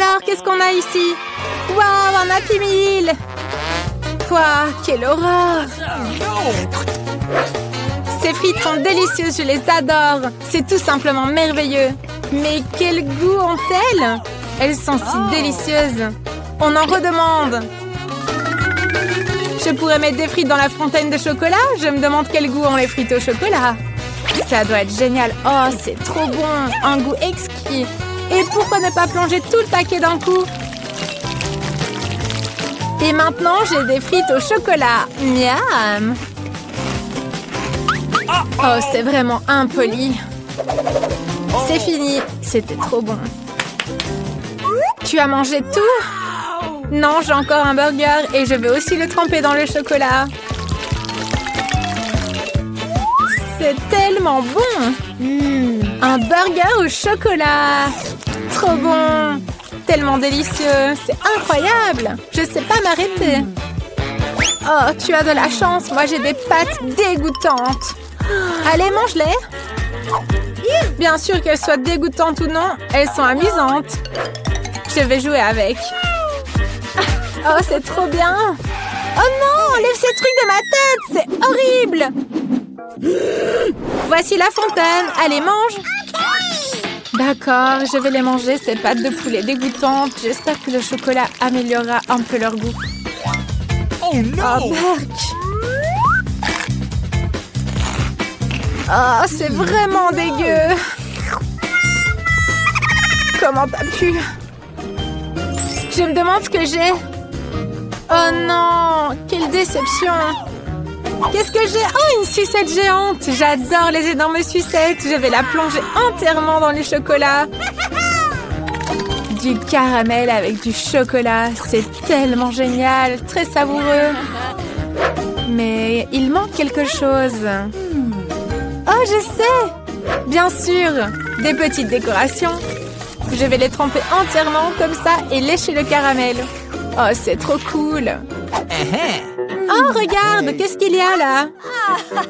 Alors, qu'est-ce qu'on a ici? Waouh, un Happy Meal! Quoi? Quelle horreur! Ces frites sont délicieuses, je les adore. C'est tout simplement merveilleux. Mais quel goût ont-elles? Elles sont si délicieuses. On en redemande. Je pourrais mettre des frites dans la fontaine de chocolat? Je me demande quel goût ont les frites au chocolat. Ça doit être génial. Oh, c'est trop bon. Un goût exquis. Et pourquoi ne pas plonger tout le paquet d'un coup? Et maintenant, j'ai des frites au chocolat. Miam! Oh, c'est vraiment impoli. C'est fini. C'était trop bon. Tu as mangé tout? Non, j'ai encore un burger et je vais aussi le tremper dans le chocolat. C'est tellement bon! Un burger au chocolat! Trop bon! Tellement délicieux! C'est incroyable! Je sais pas m'arrêter. Oh, tu as de la chance! Moi, j'ai des pâtes dégoûtantes. Allez, mange-les! Bien sûr qu'elles soient dégoûtantes ou non, elles sont amusantes. Je vais jouer avec. Oh, c'est trop bien! Oh non! Enlève ces trucs de ma tête! C'est horrible! Voici la fontaine. Allez, mange! D'accord, je vais les manger, ces pâtes de poulet dégoûtantes. J'espère que le chocolat améliorera un peu leur goût. Oh non! Oh, berk! Oh, c'est vraiment dégueu! Comment t'as pu? Je me demande ce que j'ai. Oh non! Quelle déception! Qu'est-ce que j'ai? Oh, une sucette géante! J'adore les énormes sucettes. Je vais la plonger entièrement dans le chocolat. Du caramel avec du chocolat. C'est tellement génial. Très savoureux. Mais il manque quelque chose. Oh, je sais! Bien sûr! Des petites décorations. Je vais les tremper entièrement comme ça et lécher le caramel. Oh, c'est trop cool! Oh, regarde! Qu'est-ce qu'il y a là?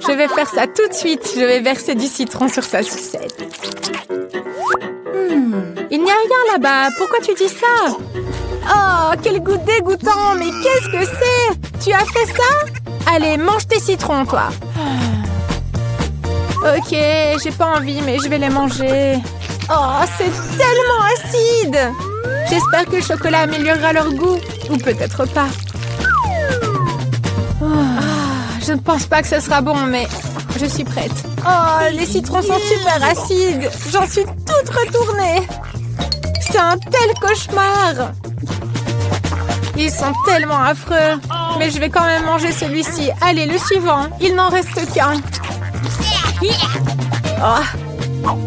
Je vais faire ça tout de suite. Je vais verser du citron sur sa sucette. Il n'y a rien là-bas. Pourquoi tu dis ça? Oh, quel goût dégoûtant! Mais qu'est-ce que c'est? Tu as fait ça? Allez, mange tes citrons, toi. Ok, j'ai pas envie, mais je vais les manger. Oh, c'est tellement acide! J'espère que le chocolat améliorera leur goût. Ou peut-être pas. Je ne pense pas que ce sera bon, mais je suis prête. Oh, les citrons sont super acides. J'en suis toute retournée. C'est un tel cauchemar. Ils sont tellement affreux. Mais je vais quand même manger celui-ci. Allez, le suivant. Il n'en reste qu'un. Oh.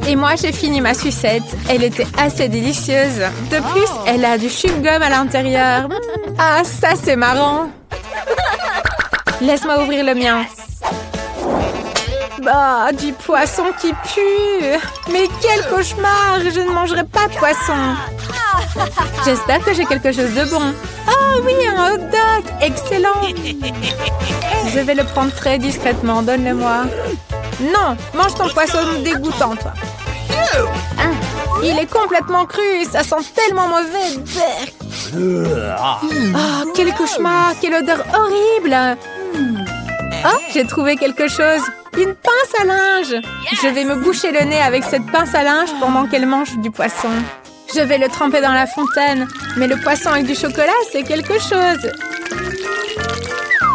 Et moi, j'ai fini ma sucette. Elle était assez délicieuse. De plus, elle a du chewing-gum à l'intérieur. Ah, ça, c'est marrant. Laisse-moi ouvrir le mien. Bah, du poisson qui pue. Mais quel cauchemar! Je ne mangerai pas de poisson. J'espère que j'ai quelque chose de bon. Oh oui, un hot dog! Excellent! Je vais le prendre très discrètement. Donne-le-moi. Non! Mange ton poisson dégoûtant, toi. Il est complètement cru. Ça sent tellement mauvais. Oh, quel cauchemar! Quelle odeur horrible! Oh, j'ai trouvé quelque chose. Une pince à linge. Je vais me boucher le nez avec cette pince à linge pendant qu'elle mange du poisson. Je vais le tremper dans la fontaine. Mais le poisson avec du chocolat, c'est quelque chose.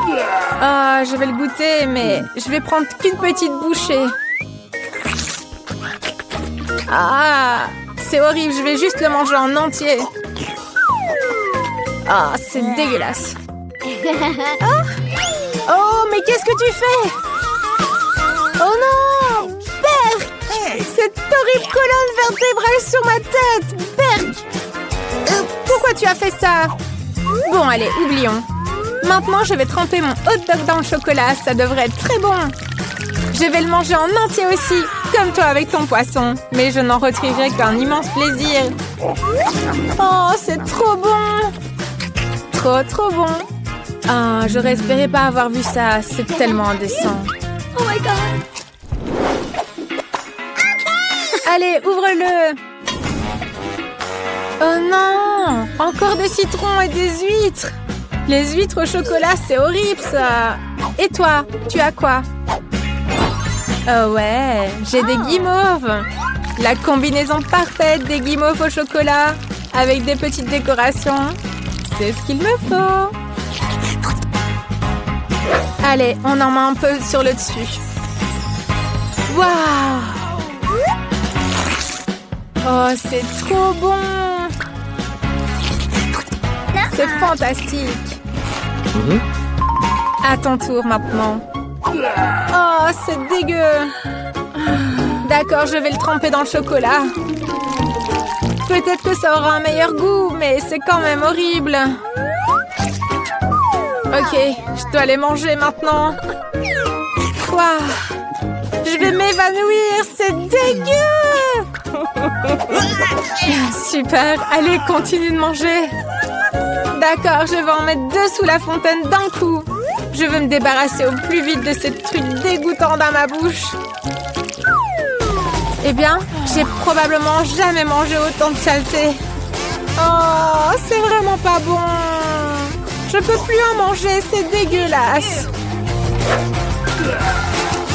Oh, je vais le goûter, mais je vais prendre qu'une petite bouchée. Ah, c'est horrible. Je vais juste le manger en entier. Ah, c'est dégueulasse. Oh, mais qu'est-ce que tu fais? Oh non! Berk! Cette horrible colonne vertébrale sur ma tête! Berk! Pourquoi tu as fait ça? Bon, allez, oublions. Maintenant, je vais tremper mon hot dog dans le chocolat. Ça devrait être très bon. Je vais le manger en entier aussi, comme toi avec ton poisson. Mais je n'en retirerai qu'un immense plaisir. Oh, c'est trop bon! Trop bon! Ah, j'aurais espéré pas avoir vu ça. C'est tellement indécent. Oh my god! Allez, ouvre-le! Oh non! le citron et des huîtres. Les huîtres au chocolat, c'est horrible ça. Et toi, tu as quoi? Oh ouais, j'ai des guimauves. La combinaison parfaite des guimauves au chocolat avec des petites décorations. C'est ce qu'il me faut. Allez, on en met un peu sur le dessus. Waouh! Oh, c'est trop bon! C'est fantastique! À ton tour maintenant. Oh, c'est dégueu! D'accord, je vais le tremper dans le chocolat. Peut-être que ça aura un meilleur goût, mais c'est quand même horrible. Ok, je dois les manger maintenant. Waouh! Je vais m'évanouir, c'est dégueu! Super, allez, continue de manger. D'accord, je vais en mettre 2 sous la fontaine d'un coup. Je veux me débarrasser au plus vite de ces trucs dégoûtants dans ma bouche. Eh bien, j'ai probablement jamais mangé autant de saleté. Oh, c'est vraiment pas bon. Je peux plus en manger, c'est dégueulasse.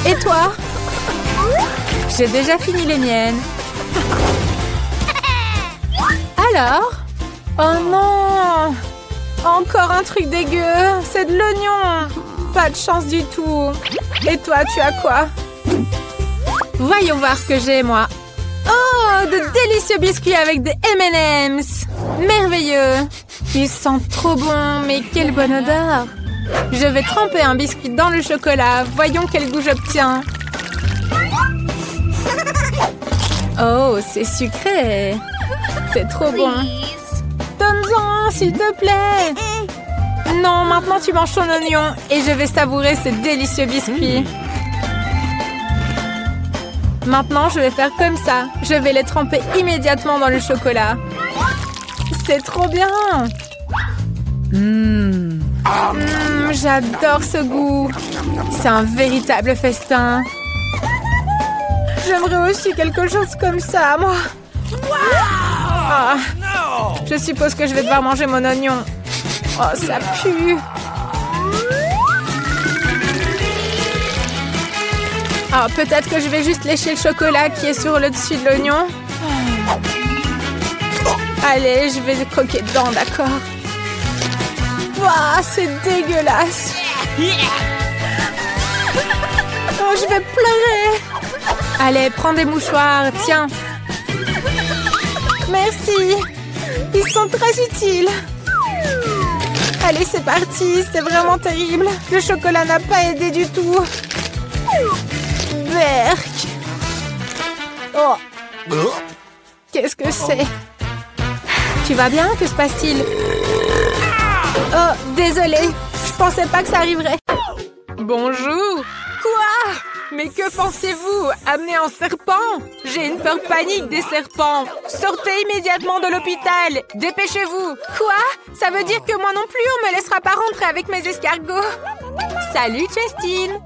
Et toi? J'ai déjà fini les miennes. Alors? Oh non! Encore un truc dégueu. C'est de l'oignon. Pas de chance du tout. Et toi, tu as quoi? Voyons voir ce que j'ai, moi. Oh, de délicieux biscuits avec des M&M's. Merveilleux. Ils sentent trop bon, mais quelle bonne odeur. Je vais tremper un biscuit dans le chocolat. Voyons quel goût j'obtiens. Oh, c'est sucré. C'est trop bon. Donne-en, s'il te plaît. Non, maintenant tu manges ton oignon et je vais savourer ces délicieux biscuits. Maintenant, je vais faire comme ça. Je vais les tremper immédiatement dans le chocolat. C'est trop bien. J'adore ce goût. C'est un véritable festin. J'aimerais aussi quelque chose comme ça, moi. Ah, je suppose que je vais devoir manger mon oignon. Oh, ça pue. Ah, peut-être que je vais juste lécher le chocolat qui est sur le dessus de l'oignon. Allez, je vais croquer dedans, d'accord. Waouh, c'est dégueulasse. Oh, je vais pleurer. Allez, prends des mouchoirs, tiens. Merci. Ils sont très utiles. Allez, c'est parti. C'est vraiment terrible. Le chocolat n'a pas aidé du tout. Berk. Oh. Qu'est-ce que c'est? Tu vas bien? Que se passe-t-il? Oh, désolée. Je pensais pas que ça arriverait. Bonjour. Quoi? Mais que pensez-vous? Amener un serpent? J'ai une peur panique des serpents. Sortez immédiatement de l'hôpital. Dépêchez-vous. Quoi? Ça veut dire que moi non plus, on me laissera pas rentrer avec mes escargots. Salut, Justine.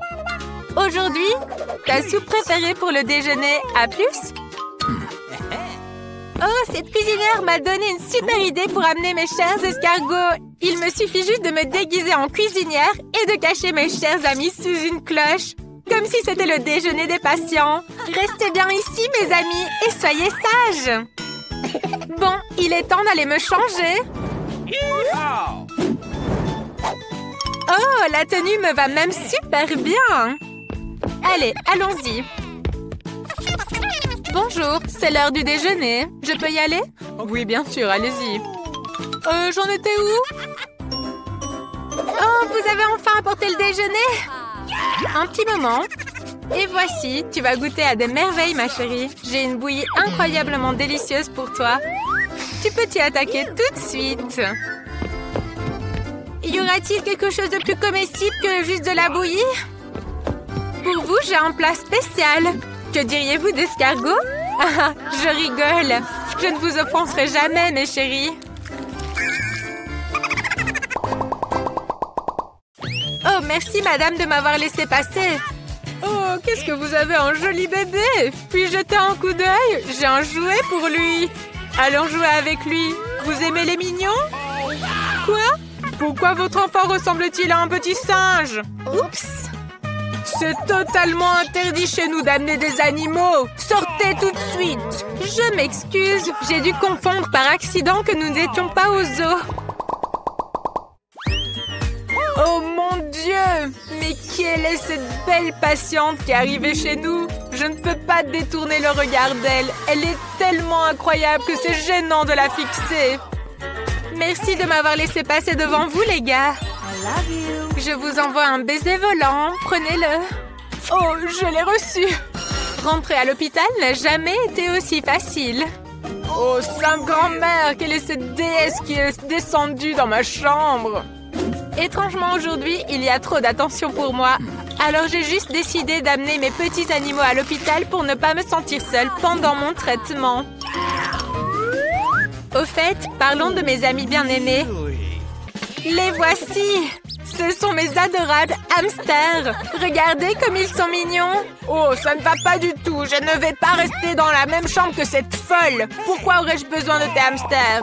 Aujourd'hui, ta soupe préférée pour le déjeuner. À plus. Oh, cette cuisinière m'a donné une super idée pour amener mes chers escargots. Il me suffit juste de me déguiser en cuisinière et de cacher mes chers amis sous une cloche. Comme si c'était le déjeuner des patients. Restez bien ici, mes amis, et soyez sages. Bon, il est temps d'aller me changer. Oh, la tenue me va même super bien. Allez, allons-y. Bonjour, c'est l'heure du déjeuner. Je peux y aller? Oui, bien sûr, allez-y. J'en étais où? Oh, vous avez enfin apporté le déjeuner? Un petit moment. Et voici, tu vas goûter à des merveilles, ma chérie. J'ai une bouillie incroyablement délicieuse pour toi. Tu peux t'y attaquer tout de suite. Y aura-t-il quelque chose de plus comestible que juste de la bouillie? Pour vous, j'ai un plat spécial. Que diriez-vous d'escargot? Ah, je rigole. Je ne vous offenserai jamais, mes chéris. Oh, merci, madame, de m'avoir laissé passer. Oh, qu'est-ce que vous avez un joli bébé. Puis jeter un coup d'œil. J'ai un jouet pour lui. Allons jouer avec lui. Vous aimez les mignons? Quoi? Pourquoi votre enfant ressemble-t-il à un petit singe? Oups! C'est totalement interdit chez nous d'amener des animaux. Sortez tout de suite. Je m'excuse. J'ai dû confondre par accident que nous n'étions pas au zoo. Oh mon Dieu! Mais quelle est cette belle patiente qui est arrivée chez nous? Je ne peux pas détourner le regard d'elle. Elle est tellement incroyable que c'est gênant de la fixer. Merci de m'avoir laissé passer devant vous, les gars. Je vous envoie un baiser volant. Prenez-le. Oh, je l'ai reçu. Rentrer à l'hôpital n'a jamais été aussi facile. Oh, Sainte Grand-Mère, quelle est cette déesse qui est descendue dans ma chambre? Étrangement, aujourd'hui, il y a trop d'attention pour moi. Alors, j'ai juste décidé d'amener mes petits animaux à l'hôpital pour ne pas me sentir seule pendant mon traitement. Au fait, parlons de mes amis bien-aimés. Les voici! Ce sont mes adorables hamsters. Regardez comme ils sont mignons. Oh, ça ne va pas du tout. Je ne vais pas rester dans la même chambre que cette folle. Pourquoi aurais-je besoin de tes hamsters?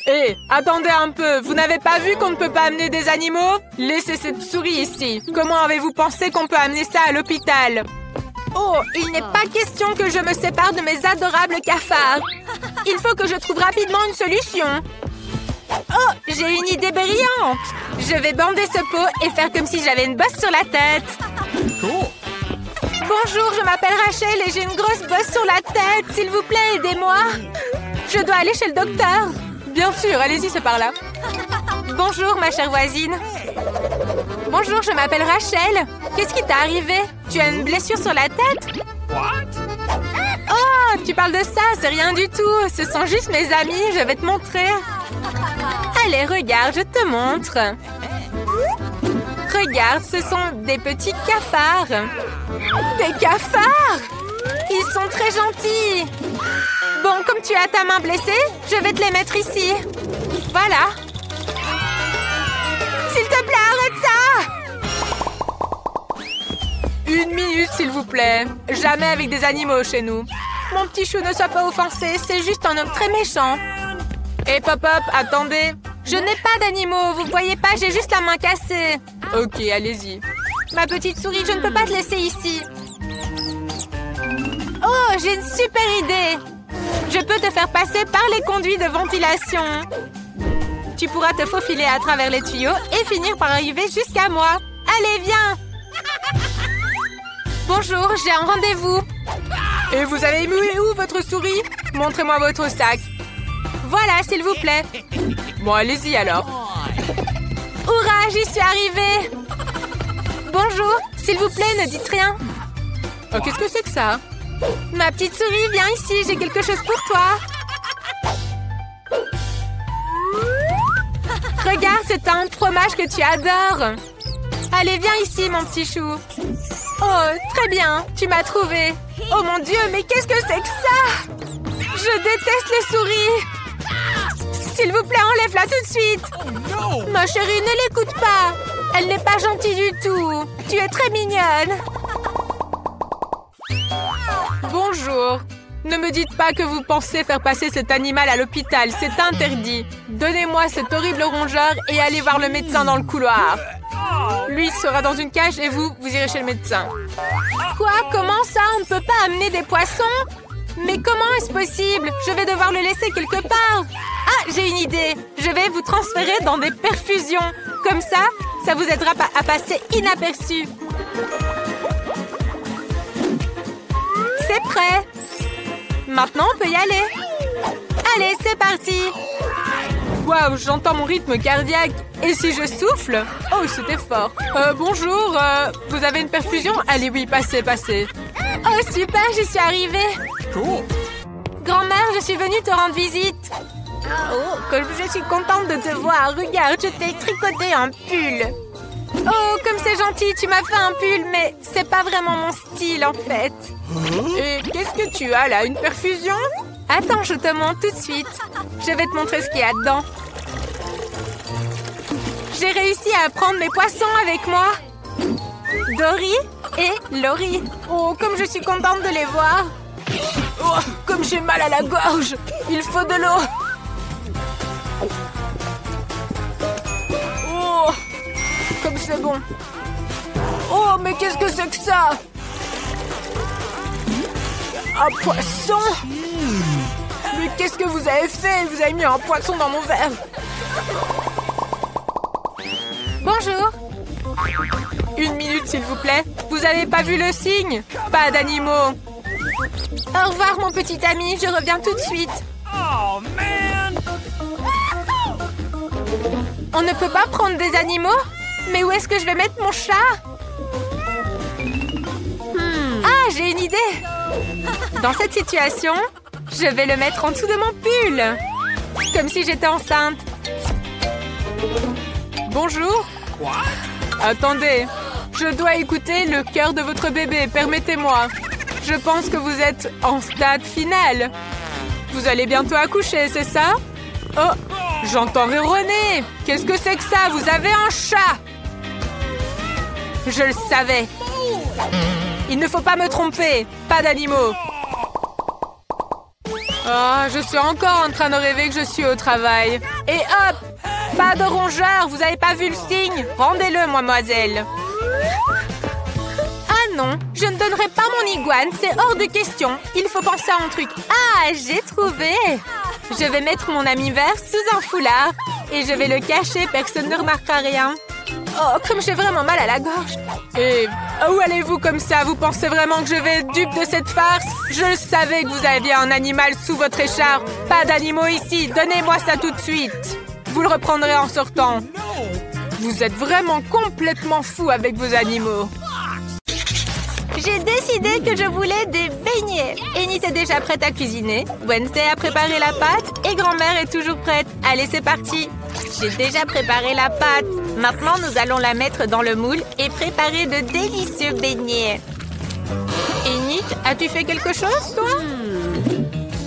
Hé, attendez un peu. Vous n'avez pas vu qu'on ne peut pas amener des animaux? Laissez cette souris ici. Comment avez-vous pensé qu'on peut amener ça à l'hôpital? Oh, il n'est pas question que je me sépare de mes adorables cafards. Il faut que je trouve rapidement une solution. Oh, j'ai une idée brillante. Je vais bander ce pot et faire comme si j'avais une bosse sur la tête. Bonjour, je m'appelle Rachel et j'ai une grosse bosse sur la tête. S'il vous plaît, aidez-moi. Je dois aller chez le docteur. Bien sûr, allez-y, c'est par là. Bonjour, ma chère voisine. Bonjour, je m'appelle Rachel. Qu'est-ce qui t'est arrivé? Tu as une blessure sur la tête? Oh, tu parles de ça, c'est rien du tout. Ce sont juste mes amis, je vais te montrer. Allez, regarde, je te montre. Regarde, ce sont des petits cafards. Des cafards? Ils sont très gentils. Bon, comme tu as ta main blessée, je vais te les mettre ici. Voilà. S'il te plaît, arrête ça! Une minute, s'il vous plaît. Jamais avec des animaux chez nous. Mon petit chou, ne sois pas offensé. C'est juste un homme très méchant. Hé, Pop-Up, attendez. Je n'ai pas d'animaux. Vous voyez pas, j'ai juste la main cassée. Ok, allez-y. Ma petite souris, je ne peux pas te laisser ici. Oh, j'ai une super idée. Je peux te faire passer par les conduits de ventilation. Tu pourras te faufiler à travers les tuyaux et finir par arriver jusqu'à moi. Allez, viens. Bonjour, j'ai un rendez-vous. Et vous avez mis où votre souris? Montrez-moi votre sac. Voilà, s'il vous plaît. Bon, allez-y alors. Hurrah, j'y suis arrivée. Bonjour, s'il vous plaît, ne dites rien. Oh, qu'est-ce que c'est que ça? Ma petite souris, viens ici, j'ai quelque chose pour toi. Regarde, c'est un fromage que tu adores. Allez, viens ici, mon petit chou. Oh, très bien, tu m'as trouvé. Oh mon Dieu, mais qu'est-ce que c'est que ça? Je déteste les souris. S'il vous plaît, enlève-la tout de suite. Oh no! Ma chérie, ne l'écoute pas. Elle n'est pas gentille du tout. Tu es très mignonne. Bonjour. Ne me dites pas que vous pensez faire passer cet animal à l'hôpital. C'est interdit. Donnez-moi cet horrible rongeur et allez voir le médecin dans le couloir. Lui sera dans une cage et vous irez chez le médecin. Quoi? Comment ça? On ne peut pas amener des poissons? Mais comment est-ce possible? Je vais devoir le laisser quelque part. Ah, j'ai une idée. Je vais vous transférer dans des perfusions. Comme ça, ça vous aidera à passer inaperçu. C'est prêt. Maintenant, on peut y aller. Allez, c'est parti. Waouh, j'entends mon rythme cardiaque. Et si je souffle? Oh, c'était fort. Bonjour, vous avez une perfusion? Allez, oui, passez, passez. Oh, super, j'y suis arrivée. Cool. Grand-mère, je suis venue te rendre visite. Oh, comme je suis contente de te voir. Regarde, je t'ai tricoté un pull. Oh, comme c'est gentil, tu m'as fait un pull, mais c'est pas vraiment mon style, en fait. Et qu'est-ce que tu as, là? Une perfusion? Attends, je te montre tout de suite. Je vais te montrer ce qu'il y a dedans. J'ai réussi à prendre mes poissons avec moi. Dory et Laurie. Oh, comme je suis contente de les voir. Oh, comme j'ai mal à la gorge. Il faut de l'eau. Oh, comme c'est bon. Oh, mais qu'est-ce que c'est que ça? Un poisson? Mais qu'est-ce que vous avez fait? Vous avez mis un poisson dans mon verre. Bonjour. 1 minute, s'il vous plaît. Vous avez pas vu le signe? Pas d'animaux. Au revoir, mon petit ami. Je reviens tout de suite. Oh, man! On ne peut pas prendre des animaux? Mais où est-ce que je vais mettre mon chat? Ah, j'ai une idée. Dans cette situation, je vais le mettre en dessous de mon pull. Comme si j'étais enceinte. Bonjour. Attendez, je dois écouter le cœur de votre bébé. Permettez-moi. Je pense que vous êtes en stade final. Vous allez bientôt accoucher, c'est ça? Oh, j'entends ronronner. Qu'est-ce que c'est que ça? Vous avez un chat. Je le savais. Il ne faut pas me tromper. Pas d'animaux. Oh, je suis encore en train de rêver que je suis au travail. Et hop! Pas de rongeur, vous avez pas vu le signe? Rendez-le, mademoiselle. Ah non, je ne donnerai pas mon iguane, c'est hors de question. Il faut penser à un truc. Ah, j'ai trouvé. Je vais mettre mon ami vert sous un foulard. Et je vais le cacher, personne ne remarquera rien. Oh, comme j'ai vraiment mal à la gorge. Et où allez-vous comme ça? Vous pensez vraiment que je vais être dupe de cette farce? Je savais que vous aviez un animal sous votre écharpe. Pas d'animaux ici, donnez-moi ça tout de suite. Vous le reprendrez en sortant. Vous êtes vraiment complètement fou avec vos animaux. J'ai décidé que je voulais des beignets. Annie est déjà prête à cuisiner. Wednesday a préparé la pâte et grand-mère est toujours prête. Allez, c'est parti. J'ai déjà préparé la pâte. Maintenant, nous allons la mettre dans le moule et préparer de délicieux beignets. Annie, as-tu fait quelque chose, toi?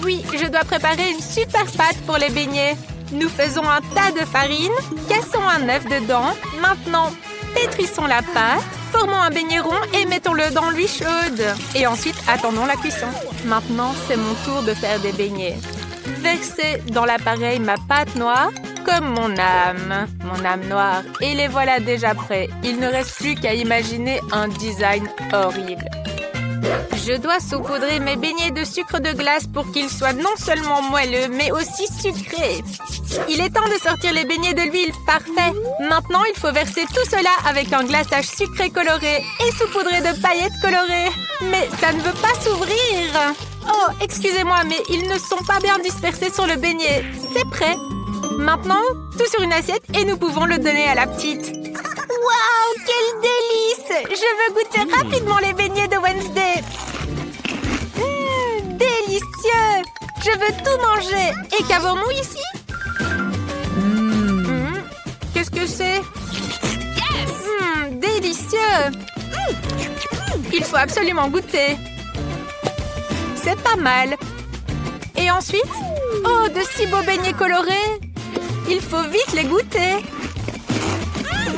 Oui, je dois préparer une super pâte pour les beignets. Nous faisons un tas de farine, cassons un œuf dedans. Maintenant, pétrissons la pâte, formons un beignet rond et mettons-le dans l'huile chaude. Et ensuite, attendons la cuisson. Maintenant, c'est mon tour de faire des beignets. Versez dans l'appareil ma pâte noire, comme mon âme noire. Et les voilà déjà prêts. Il ne reste plus qu'à imaginer un design horrible. Je dois saupoudrer mes beignets de sucre de glace pour qu'ils soient non seulement moelleux, mais aussi sucrés. Il est temps de sortir les beignets de l'huile. Parfait. Maintenant, il faut verser tout cela avec un glaçage sucré coloré et saupoudré de paillettes colorées. Mais ça ne veut pas s'ouvrir. Oh, excusez-moi, mais ils ne sont pas bien dispersés sur le beignet. C'est prêt. Maintenant, tout sur une assiette et nous pouvons le donner à la petite. Waouh, quel délice! Je veux goûter rapidement les beignets de Wednesday. Délicieux! Je veux tout manger. Et qu'avons-nous ici? Qu'est-ce que c'est? Délicieux! Il faut absolument goûter. C'est pas mal. Et ensuite? Oh, de si beaux beignets colorés! Il faut vite les goûter.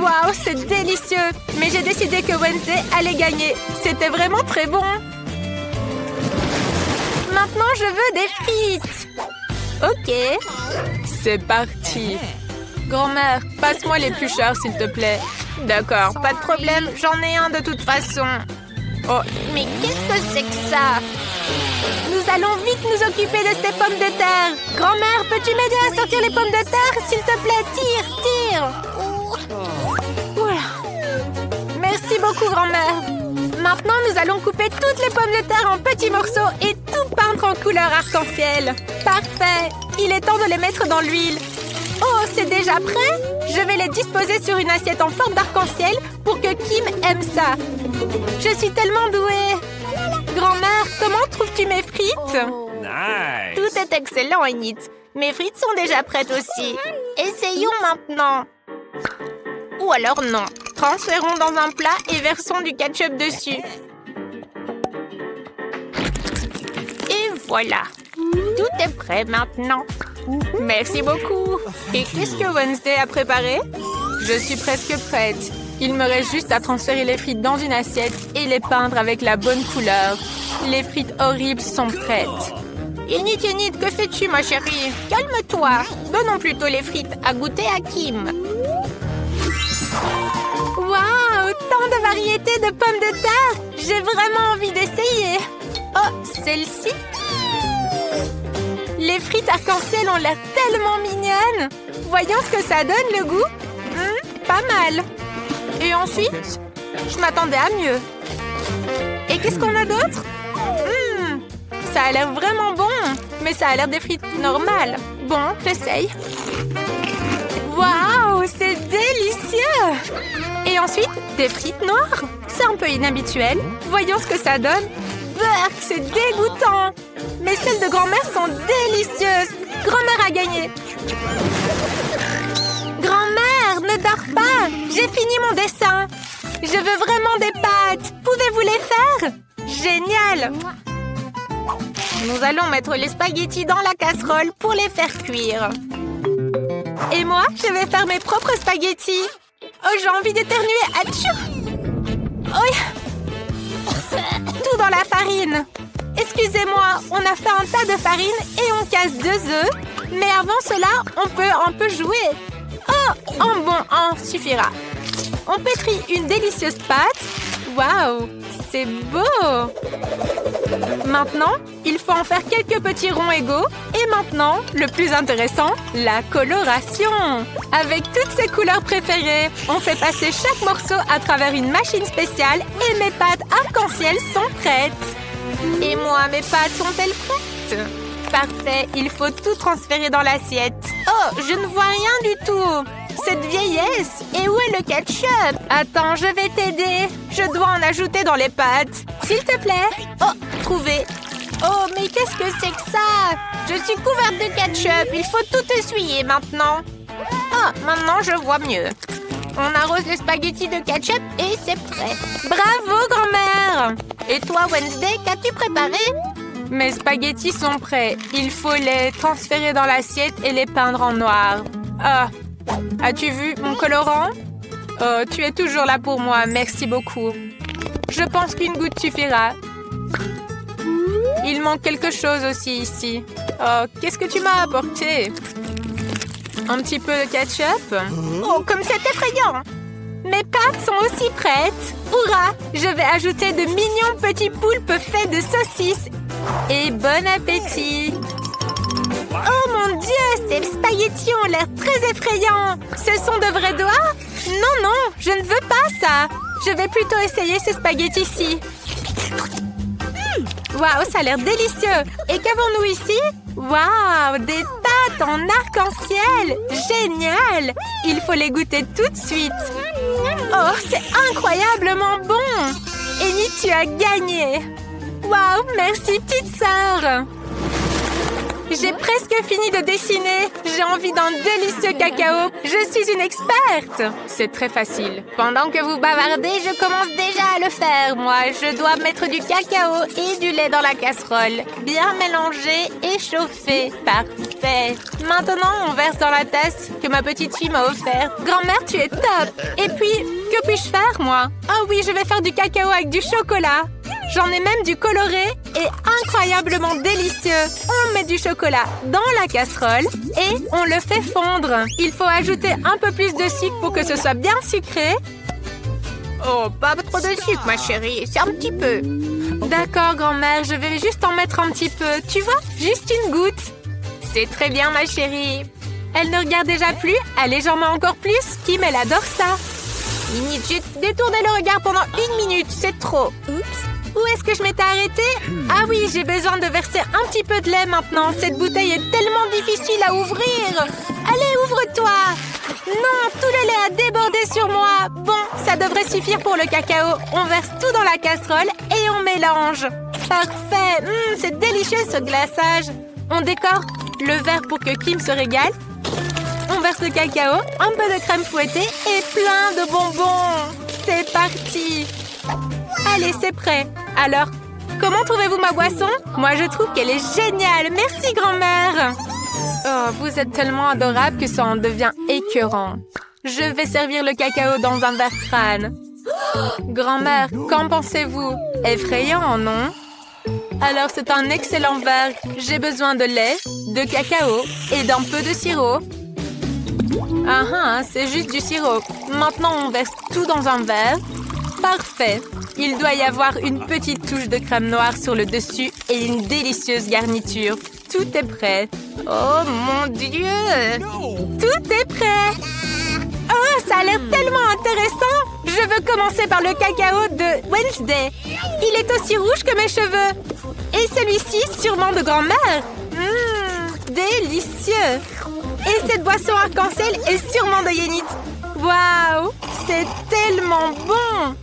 Waouh, c'est délicieux! Mais j'ai décidé que Wednesday allait gagner. C'était vraiment très bon. Maintenant, je veux des frites. Ok. C'est parti. Grand-mère, passe-moi l'éplucheur, s'il te plaît. D'accord, pas de problème. J'en ai un de toute façon. Oh, mais qu'est-ce que c'est que ça? Nous allons vite nous occuper de ces pommes de terre. Grand-mère, peux-tu m'aider à sortir les pommes de terre? S'il te plaît, tire. Voilà. Merci beaucoup, grand-mère. Maintenant, nous allons couper toutes les pommes de terre en petits morceaux et tout peindre en couleur arc-en-ciel. Parfait. Il est temps de les mettre dans l'huile. Oh, c'est déjà prêt? Je vais les disposer sur une assiette en forme d'arc-en-ciel pour que Kim aime ça. Je suis tellement douée. Grand-mère, comment trouves-tu mes frites? Nice! Tout est excellent, Enid. Mes frites sont déjà prêtes aussi. Essayons maintenant. Ou alors non. Transférons dans un plat et versons du ketchup dessus. Et voilà. Tout est prêt maintenant. Merci beaucoup. Et qu'est-ce que Wednesday a préparé? Je suis presque prête. Il me reste juste à transférer les frites dans une assiette et les peindre avec la bonne couleur. Les frites horribles sont prêtes. Enid, que fais-tu, ma chérie? Calme-toi. Donnons plutôt les frites à goûter à Kim. Waouh, tant de variétés de pommes de terre. J'ai vraiment envie d'essayer. Oh, celle-ci. Les frites arc-en-ciel ont l'air tellement mignonnes. Voyons ce que ça donne, le goût. Pas mal. Et ensuite, je m'attendais à mieux. Et qu'est-ce qu'on a d'autre? Ça a l'air vraiment bon. Mais ça a l'air des frites normales. Bon, j'essaye. Waouh, c'est délicieux! Et ensuite, des frites noires. C'est un peu inhabituel. Voyons ce que ça donne. Burk, c'est dégoûtant. Mais celles de grand-mère sont délicieuses. Grand-mère a gagné. Grand-mère, ne dors pas. J'ai fini mon dessin. Je veux vraiment des pâtes. Pouvez-vous les faire? Génial! Nous allons mettre les spaghettis dans la casserole pour les faire cuire. Et moi, je vais faire mes propres spaghettis. Oh, j'ai envie d'éternuer. Atchou! Oh. Tout dans la farine. Excusez-moi, on a fait un tas de farine et on casse 2 œufs. Mais avant cela, on peut un peu jouer. Oh, un suffira. On pétrit une délicieuse pâte. Waouh, c'est beau! Maintenant, il faut en faire quelques petits ronds égaux. Et maintenant, le plus intéressant, la coloration. Avec toutes ses couleurs préférées, on fait passer chaque morceau à travers une machine spéciale et mes pâtes arc-en-ciel sont prêtes. Et moi, mes pâtes sont-elles prêtes? Parfait, il faut tout transférer dans l'assiette. Oh, je ne vois rien du tout. Cette vieillesse! Et où est le ketchup? Attends, je vais t'aider. Je dois en ajouter dans les pâtes. S'il te plaît. Oh, trouvé. Oh, mais qu'est-ce que c'est que ça? Je suis couverte de ketchup. Il faut tout essuyer maintenant. Ah, maintenant je vois mieux. On arrose les spaghettis de ketchup et c'est prêt. Bravo, grand-mère! Et toi, Wednesday, qu'as-tu préparé? Mes spaghettis sont prêts. Il faut les transférer dans l'assiette et les peindre en noir. Ah! As-tu vu mon colorant? Oh, tu es toujours là pour moi. Merci beaucoup. Je pense qu'une goutte suffira. Il manque quelque chose aussi ici. Oh, qu'est-ce que tu m'as apporté? Un petit peu de ketchup? Oh, comme c'est effrayant! Mes pâtes sont aussi prêtes. Hurrah! Je vais ajouter de mignons petits poulpes faits de saucisses. Et bon appétit! Oh mon Dieu, ces spaghettis ont l'air très effrayants. Ce sont de vrais doigts? Non, non, je ne veux pas ça. Je vais plutôt essayer ces spaghettis-ci. Waouh, ça a l'air délicieux. Et qu'avons-nous ici? Waouh, des pâtes en arc-en-ciel. Génial. Il faut les goûter tout de suite. Oh, c'est incroyablement bon. Enid, tu as gagné. Waouh, merci petite sœur. J'ai presque fini de dessiner. J'ai envie d'un délicieux cacao. Je suis une experte. C'est très facile. Pendant que vous bavardez, je commence déjà à le faire. Moi, je dois mettre du cacao et du lait dans la casserole. Bien mélanger et chauffer. Parfait. Maintenant, on verse dans la tasse que ma petite fille m'a offerte. Grand-mère, tu es top. Et puis, que puis-je faire, moi? Oh oui, je vais faire du cacao avec du chocolat. J'en ai même du coloré et incroyablement délicieux. On met du chocolat dans la casserole et on le fait fondre. Il faut ajouter un peu plus de sucre pour que ce soit bien sucré. Oh, pas trop de sucre, ma chérie. C'est un petit peu. D'accord, grand-mère. Je vais juste en mettre un petit peu. Tu vois, juste une goutte. C'est très bien, ma chérie. Elle ne regarde déjà plus. Allez, j'en mets encore plus. Kim, elle adore ça. Minute, j'ai détourné le regard pendant 1 minute. C'est trop. Oups. Où est-ce que je m'étais arrêtée? Ah oui, j'ai besoin de verser un petit peu de lait maintenant. Cette bouteille est tellement difficile à ouvrir. Allez, ouvre-toi. Non, tout le lait a débordé sur moi. Bon, ça devrait suffire pour le cacao. On verse tout dans la casserole et on mélange. Parfait. C'est délicieux ce glaçage. On décore le verre pour que Kim se régale. On verse le cacao, un peu de crème fouettée et plein de bonbons. C'est parti. Allez, c'est prêt. Alors, comment trouvez-vous ma boisson? Moi, je trouve qu'elle est géniale. Merci, grand-mère. Oh, vous êtes tellement adorable que ça en devient écœurant. Je vais servir le cacao dans un verre crâne. Grand-mère, qu'en pensez-vous? Effrayant, non? Alors c'est un excellent verre. J'ai besoin de lait, de cacao et d'un peu de sirop. Ah, c'est juste du sirop. Maintenant, on verse tout dans un verre. Parfait. Il doit y avoir une petite touche de crème noire sur le dessus et une délicieuse garniture. Tout est prêt. Oh mon Dieu! Tout est prêt! Oh, ça a l'air tellement intéressant! Je veux commencer par le cacao de Wednesday. Il est aussi rouge que mes cheveux. Et celui-ci, sûrement de grand-mère. Délicieux! Et cette boisson arc-en-ciel est sûrement de Yenit. Waouh! C'est tellement bon!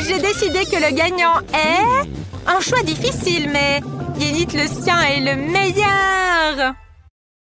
J'ai décidé que le gagnant est... Un choix difficile, mais Yenit, le sien est le meilleur!